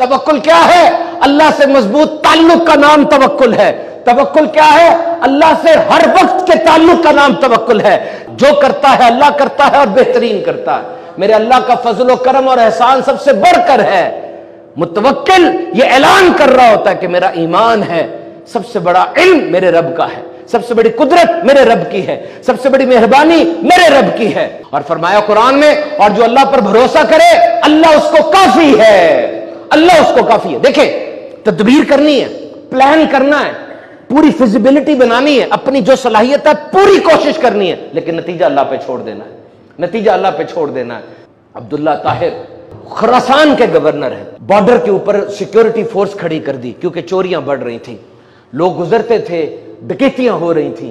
तवक्कुल क्या है? अल्लाह से मजबूत ताल्लुक का नाम तवक्कुल है। तवक्कुल क्या है? अल्लाह से हर वक्त के ताल्लुक का नाम तवक्कुल है। जो करता है अल्लाह करता है और बेहतरीन करता है। मेरे अल्लाह का फजल व करम और एहसान सबसे बढ़कर है। मुतवक्किल ये ऐलान कर रहा होता है कि मेरा ईमान है, सबसे बड़ा इल्म मेरे रब का है, सबसे बड़ी कुदरत मेरे रब की है, सबसे बड़ी मेहरबानी मेरे रब की है। और फरमाया कुरान में, और जो अल्लाह पर भरोसा करे अल्लाह उसको काफी है, अल्लाह उसको काफी है। देखे, तदबीर करनी है, प्लान करना है, पूरी फिजिबिलिटी बनानी है, अपनी जो सलाहियत है पूरी कोशिश करनी है, लेकिन नतीजा अल्लाह पे छोड़ देना है, नतीजा अल्लाह पे छोड़ देना है। अब्दुल्ला ताहिर खुरासान के गवर्नर हैं। बॉर्डर के ऊपर सिक्योरिटी फोर्स खड़ी कर दी क्योंकि चोरियां बढ़ रही थी, लोग गुजरते थे, डकैतियां हो रही थी।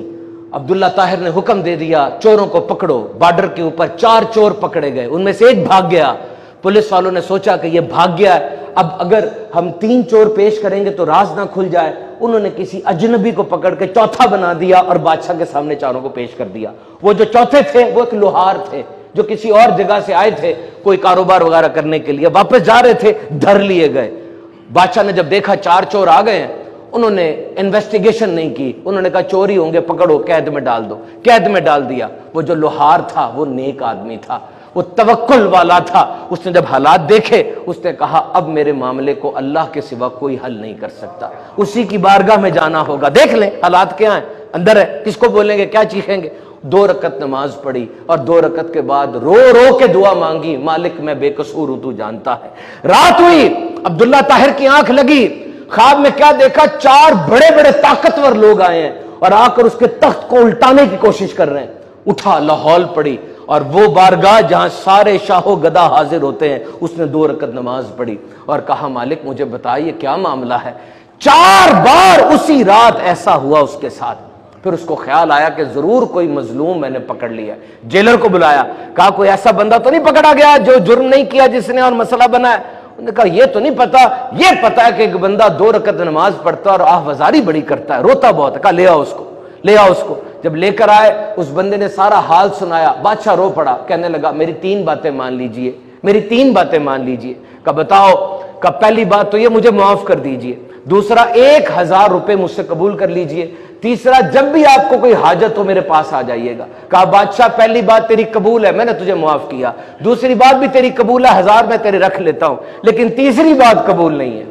अब्दुल्ला ताहिर ने हुक्म दे दिया, चोरों को पकड़ो। बॉर्डर के ऊपर 4 चोर पकड़े गए, उनमें से एक भाग गया। पुलिस वालों ने सोचा कि ये भाग गया है, अब अगर हम 3 चोर पेश करेंगे तो राज ना खुल जाए। उन्होंने किसी अजनबी को पकड़ के चौथा बना दिया और बादशाह के सामने चारों को पेश कर दिया। वो जो चौथे थे वो एक लोहार थे जो किसी और जगह से आए थे कोई कारोबार वगैरह करने के लिए, वापस जा रहे थे, धर लिए गए। बादशाह ने जब देखा 4 चोर आ गए हैं, उन्होंने इन्वेस्टिगेशन नहीं की, उन्होंने कहा चोरी होंगे, पकड़ो, कैद में डाल दो। कैद में डाल दिया। वो जो लोहार था वो नेक आदमी था, वो तवक्कुल वाला था। उसने जब हालात देखे उसने कहा अब मेरे मामले को अल्लाह के सिवा कोई हल नहीं कर सकता, उसी की बारगाह में जाना होगा। देख लें हालात क्या हैं, अंदर है, किसको बोलेंगे, क्या चीखेंगे। 2 रकत नमाज पढ़ी और 2 रकत के बाद रो रो के दुआ मांगी, मालिक मैं बेकसूर हूं, तू जानता है। रात हुई, अब्दुल्ला ताहिर की आंख लगी, ख्वाब में क्या देखा, 4 बड़े बड़े ताकतवर लोग आए हैं और आकर उसके तख्त को उल्टाने की कोशिश कर रहे हैं। उठा, लाहौल पड़ी और वो बारगाह जहां सारे शाहो गदा हाजिर होते हैं, उसने 2 रकत नमाज पढ़ी और कहा मालिक मुझे बताइए क्या मामला है। 4 बार उसी रात ऐसा हुआ उसके साथ। फिर उसको ख्याल आया कि जरूर कोई मजलूम मैंने पकड़ लिया। जेलर को बुलाया, कहा कोई ऐसा बंदा तो नहीं पकड़ा गया जो जुर्म नहीं किया जिसने और मसला बनाया। उन्होंने कहा ये तो नहीं पता, ये पता है कि एक बंदा 2 रकत नमाज पढ़ता और आहवजारी बड़ी करता है, रोता बहुत है। कहा ले आओ उसको, ले आओ उसको। जब लेकर आए उस बंदे ने सारा हाल सुनाया, बादशाह रो पड़ा, कहने लगा मेरी 3 बातें मान लीजिए, मेरी 3 बातें मान लीजिए। कहा बताओ। कहा पहली बात तो ये मुझे माफ कर दीजिए, दूसरा 1000 रुपए मुझसे कबूल कर लीजिए, तीसरा जब भी आपको कोई हाजत हो मेरे पास आ जाइएगा। कहा बादशाह पहली बात तेरी कबूल है, मैंने तुझे माफ किया, दूसरी बात भी तेरी कबूल है, 1000 मैं तेरे रख लेता हूं, लेकिन तीसरी बात कबूल नहीं है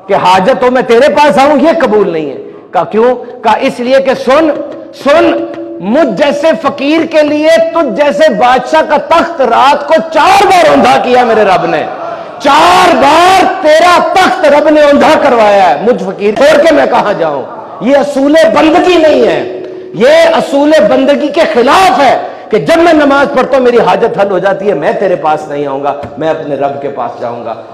कि हाजत हो मैं तेरे पास आऊं, ये कबूल नहीं है। कहा क्यों? कहा इसलिए कि सुन सुन, मुझ जैसे फकीर के लिए तुझ जैसे बादशाह का तख्त रात को 4 बार औंधा किया मेरे रब ने, 4 बार तेरा तख्त रब ने औंधा करवाया है। मुझ फकीर छोड़ के मैं कहां जाऊं? ये असूले बंदगी नहीं है, ये असूले बंदगी के खिलाफ है कि जब मैं नमाज पढ़ता हूं मेरी हाजत हल हो जाती है, मैं तेरे पास नहीं आऊंगा, मैं अपने रब के पास जाऊंगा।